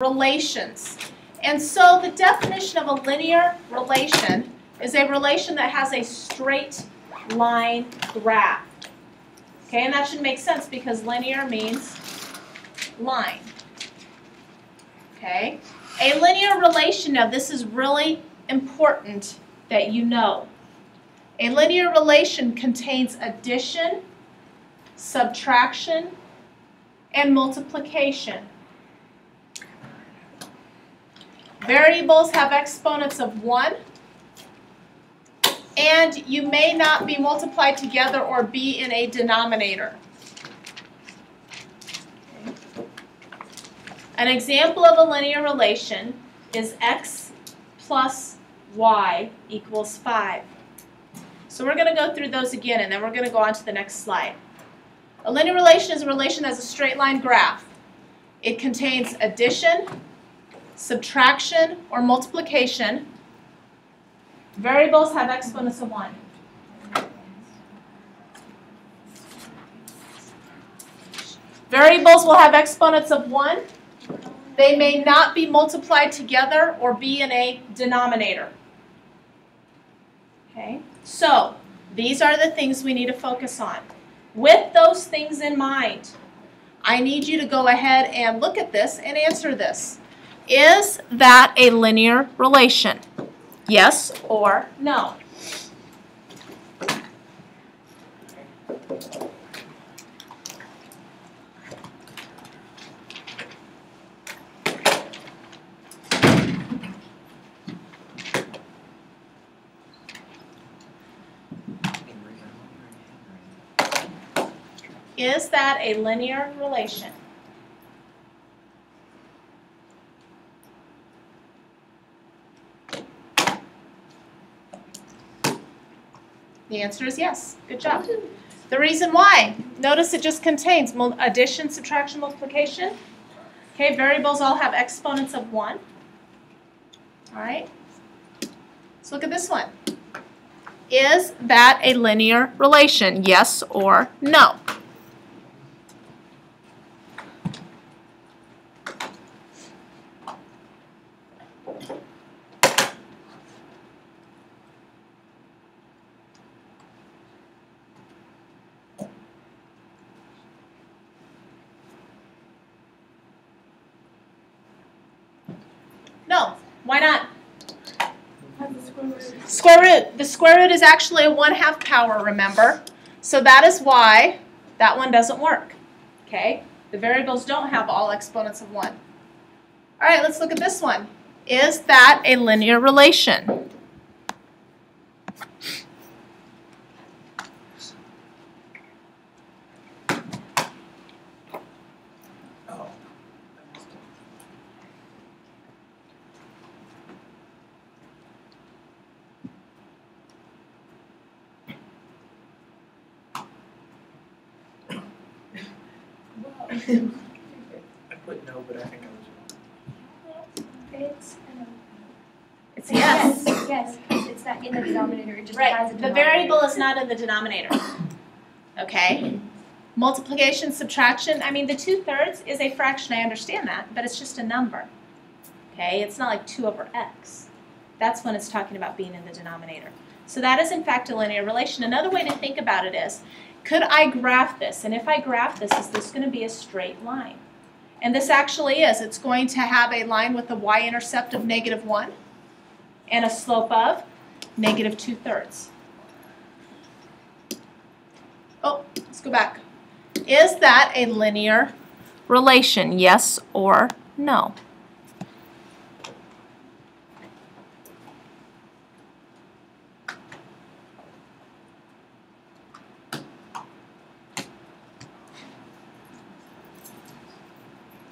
relations. And so the definition of a linear relation is a relation that has a straight line graph. Okay, and that should make sense because linear means line. Okay, a linear relation, now this is really important that you know. A linear relation contains addition, subtraction, and multiplication. Variables have exponents of 1, and you may not be multiplied together or be in a denominator. An example of a linear relation is x plus y equals 5. So we're going to go through those again, and then we're going to go on to the next slide. A linear relation is a relation that has a straight line graph. It contains addition, subtraction, or multiplication. Variables have exponents of 1. Variables will have exponents of 1. They may not be multiplied together or be in a denominator. Okay, so these are the things we need to focus on. With those things in mind, I need you to go ahead and look at this and answer this. Is that a linear relation? Yes or no? Is that a linear relation? The answer is yes. Good job. The reason why, notice it just contains addition, subtraction, multiplication. Okay, variables all have exponents of 1. All right. Let's look at this one. Is that a linear relation? Yes or no? No. Why not? Square root. The square root is actually a 1/2 power, remember? So that is why that one doesn't work. Okay? The variables don't have all exponents of 1. All right, let's look at this one. Is that a linear relation? I put no, but I think I was wrong. It's yes. Yes, it's not in the denominator. It just has a Right. denominator. The variable is not in the denominator. Okay? Multiplication, subtraction. I mean, the 2/3 is a fraction. I understand that, but it's just a number. Okay? It's not like 2 over x. That's when it's talking about being in the denominator. So that is, in fact, a linear relation. Another way to think about it is, could I graph this? And if I graph this, is this going to be a straight line? And this actually is. It's going to have a line with a y-intercept of -1 and a slope of -2/3. Oh, let's go back. Is that a linear relation? Yes or no?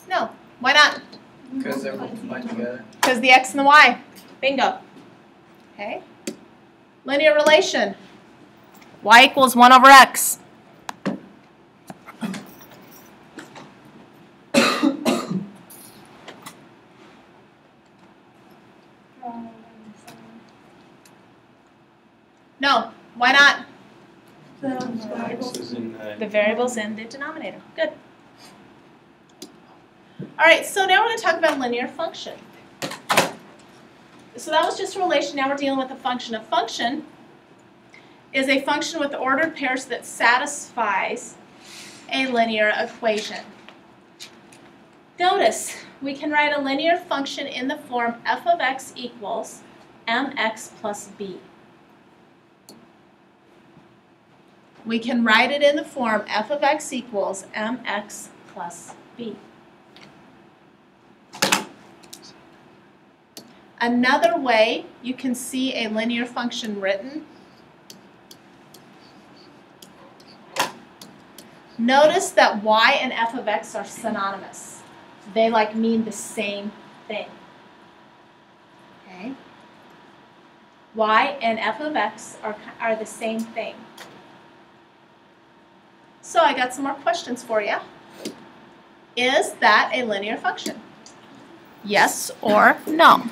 No. Why not? Because they're multiplied together. Because the x and the y. Bingo. Okay. Linear relation. Y equals 1 over x. No. Why not? X is in The variable's in the denominator. Good. All right, so now we're going to talk about linear function. So that was just a relation. Now we're dealing with a function. A function is a function with ordered pairs that satisfies a linear equation. Notice, we can write a linear function in the form f of x equals mx plus b. We can write it in the form f of x equals mx plus b. Another way you can see a linear function written, notice that y and f of x are synonymous. They mean the same thing. Okay? Y and f of x are the same thing. So I got some more questions for you. Is that a linear function? Yes or no?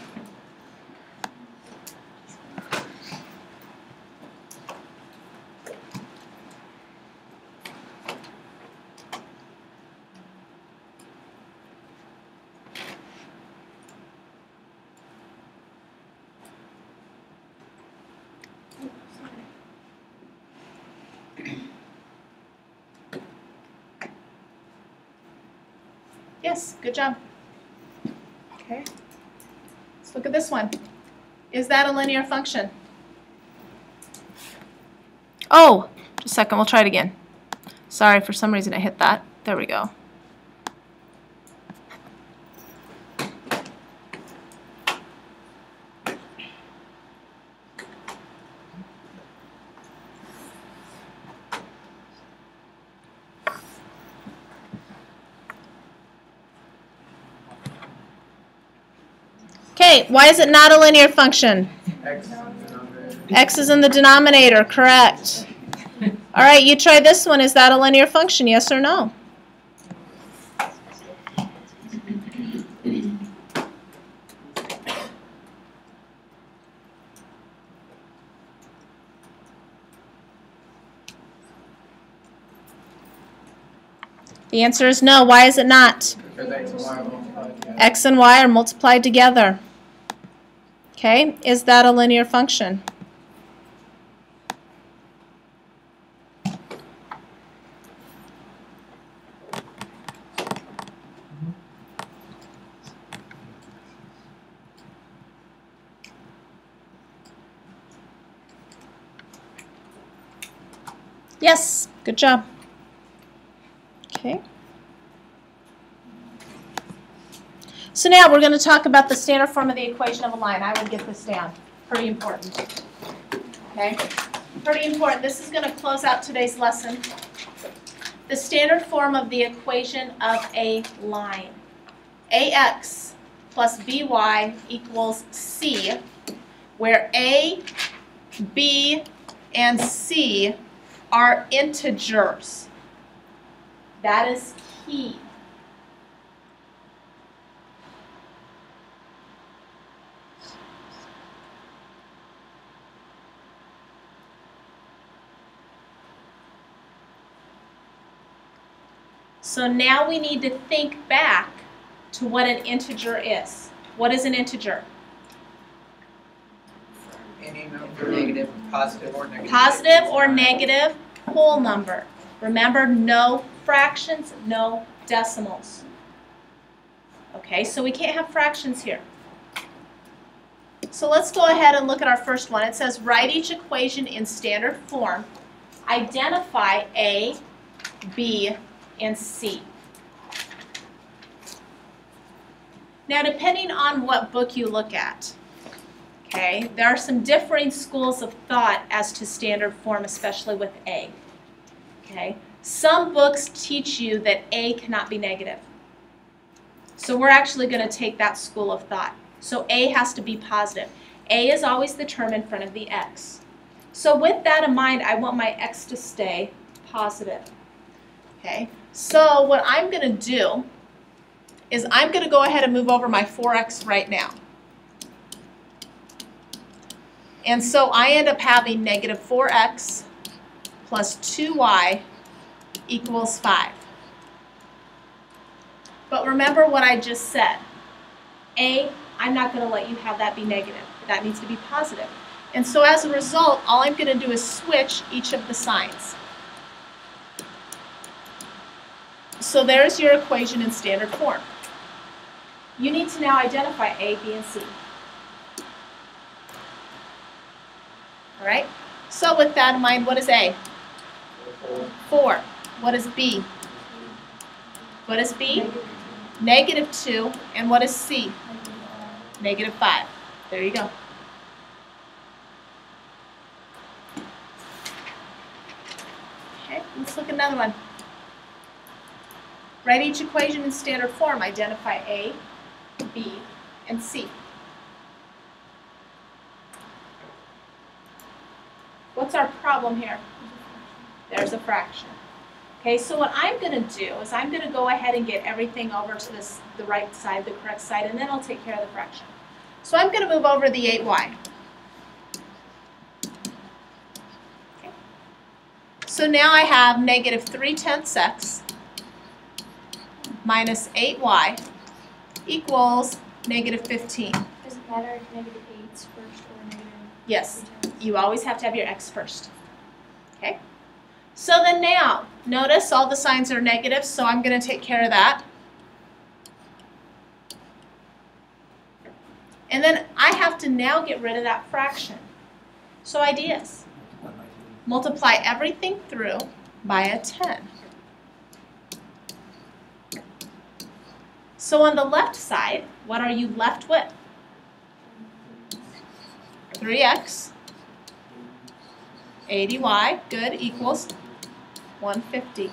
Yes, good job. Okay. Let's look at this one. Is that a linear function? Oh, just a second, we'll try it again. Sorry, for some reason I hit that. There we go. Okay, why is it not a linear function? X is in the denominator, correct. All right, you try this one. Is that a linear function, yes or no? The answer is no. Why is it not? X and Y are multiplied together. Okay, is that a linear function? Yes, good job. Okay. So now we're going to talk about the standard form of the equation of a line. I would get this down. Pretty important. Okay? Pretty important. This is going to close out today's lesson. The standard form of the equation of a line. AX plus BY equals C, where A, B, and C are integers. That is key. So now we need to think back to what an integer is. What is an integer? Any number, negative, positive, or negative. Positive or negative whole number. Remember, no fractions, no decimals. Okay, so we can't have fractions here. So let's go ahead and look at our first one. It says, write each equation in standard form. Identify A, B, and C. Now, depending on what book you look at, okay, there are some differing schools of thought as to standard form, especially with A. Okay, some books teach you that A cannot be negative. So we're actually going to take that school of thought. So A has to be positive. A is always the term in front of the X. So with that in mind, I want my X to stay positive. Okay, so what I'm going to do is I'm going to go ahead and move over my 4X right now. And so I end up having negative 4X plus 2Y equals 5. But remember what I just said. A, I'm not going to let you have that be negative. That needs to be positive. And so as a result, all I'm going to do is switch each of the signs. So there's your equation in standard form. You need to now identify A, B, and C. All right? So with that in mind, what is A? 4. What is B? What is B? -2. And what is C? -5. There you go. Okay, let's look at another one. Write each equation in standard form. Identify A, B, and C. What's our problem here? There's a fraction. Okay, so what I'm going to do is I'm going to go ahead and get everything over to the right side, the correct side, and then I'll take care of the fraction. So I'm going to move over the 8y. Okay. So now I have -3/10 x minus 8y equals -15. Does it matter if -8's first or negative? Yes, 3/10? you always have to have your x first. Okay? So then now, notice all the signs are negative, so I'm going to take care of that. And then I have to now get rid of that fraction. So ideas. Multiply everything through by a 10. So on the left side, what are you left with? 3x, 80y, good, equals 150.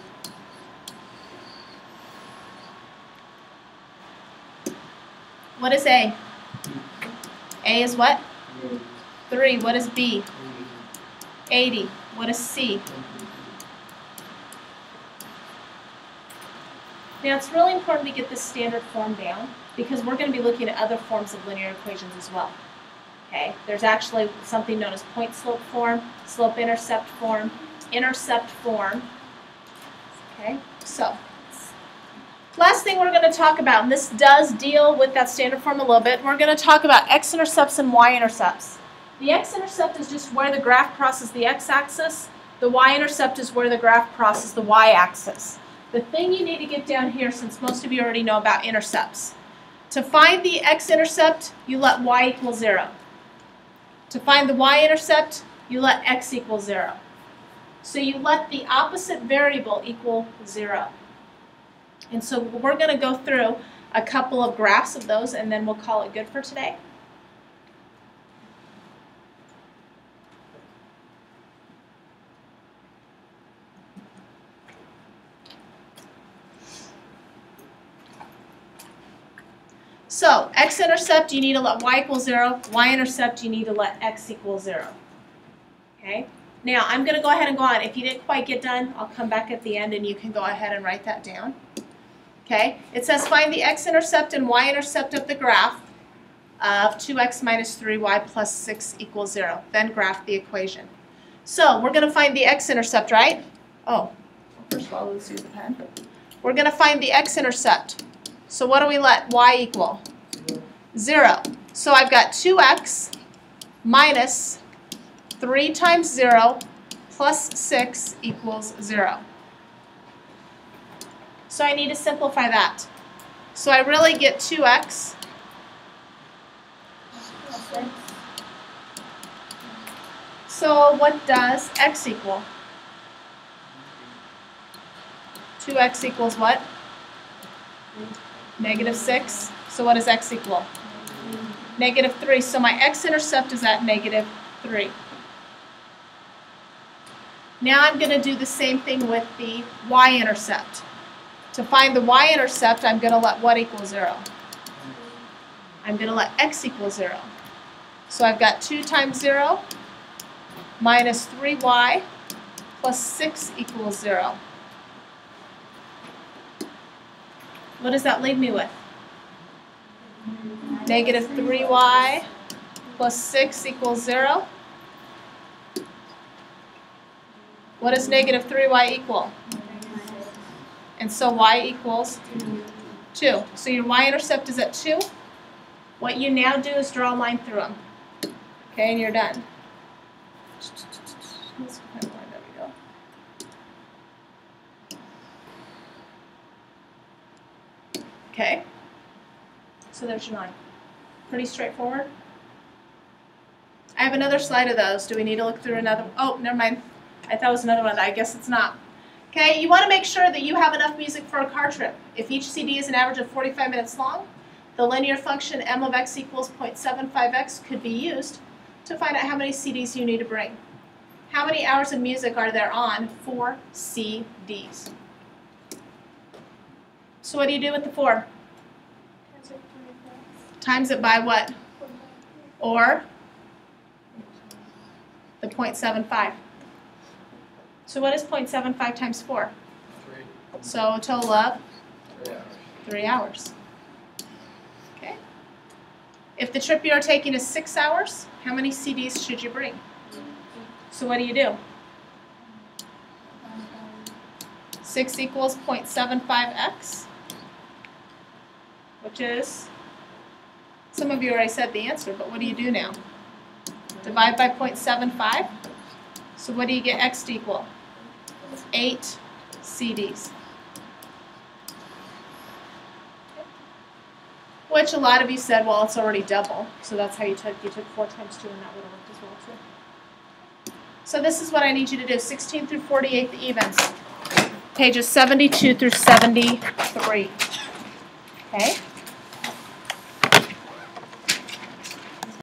What is A? A is what? 3. What is B? 80. What is C? Now it's really important to get this standard form down because we're going to be looking at other forms of linear equations as well. Okay, there's actually something known as point slope form, slope intercept form, intercept form. Okay, so last thing we're going to talk about, and this does deal with that standard form a little bit, we're going to talk about x-intercepts and y-intercepts. The x-intercept is just where the graph crosses the x-axis. The y-intercept is where the graph crosses the y-axis. The thing you need to get down here, since most of you already know about intercepts, to find the x-intercept, you let y equal 0. To find the y-intercept, you let x equal 0. So you let the opposite variable equal 0. And so we're going to go through a couple of graphs of those, and then we'll call it good for today. So x-intercept, you need to let y equal 0. Y-intercept, you need to let x equal 0. Okay? Now, I'm going to go ahead and go on. If you didn't quite get done, I'll come back at the end and you can go ahead and write that down. Okay? It says find the x-intercept and y-intercept of the graph of 2x minus 3y plus 6 equals 0. Then graph the equation. So, we're going to find the x-intercept, right? Oh, first of all, let's use the pen. We're going to find the x-intercept. So what do we let y equal? 0. So I've got 2x minus 3 times 0 plus 6 equals 0. So I need to simplify that. So I really get 2x So what does x equal? 2x equals what? -6. So what does x equal? -3. So my x-intercept is at -3. Now I'm going to do the same thing with the y-intercept. To find the y-intercept, I'm going to let what equal 0? I'm going to let x equal 0. So I've got 2 times 0 minus 3y plus 6 equals 0. What does that leave me with? -3y plus 6 equals 0. What does -3y equal? And so y equals 2. So your y-intercept is at 2. What you now do is draw a line through them. Okay, and you're done. There we go. Okay. So there's your line. Pretty straightforward. I have another slide of those. Do we need to look through another? Oh, never mind. I thought it was another one. I guess it's not. Okay, you want to make sure that you have enough music for a car trip. If each CD is an average of 45 minutes long, the linear function m of x equals 0.75x could be used to find out how many CDs you need to bring. How many hours of music are there on 4 CDs? So what do you do with the 4? Times it by what? Or the 0.75. So what is 0.75 times 4? 3. So a total of 3 hours. 3 hours. Okay. If the trip you're taking is 6 hours, how many CDs should you bring? So what do? 6 equals 0.75x, which is, some of you already said the answer, but what do you do now? Divide by 0.75. So what do you get x to equal? 8 CDs. Which a lot of you said, well, it's already double. So that's how you took 4 times 2, and that would have worked as well too. So this is what I need you to do. 16 through 48, the evens. Pages 72 through 73. Okay?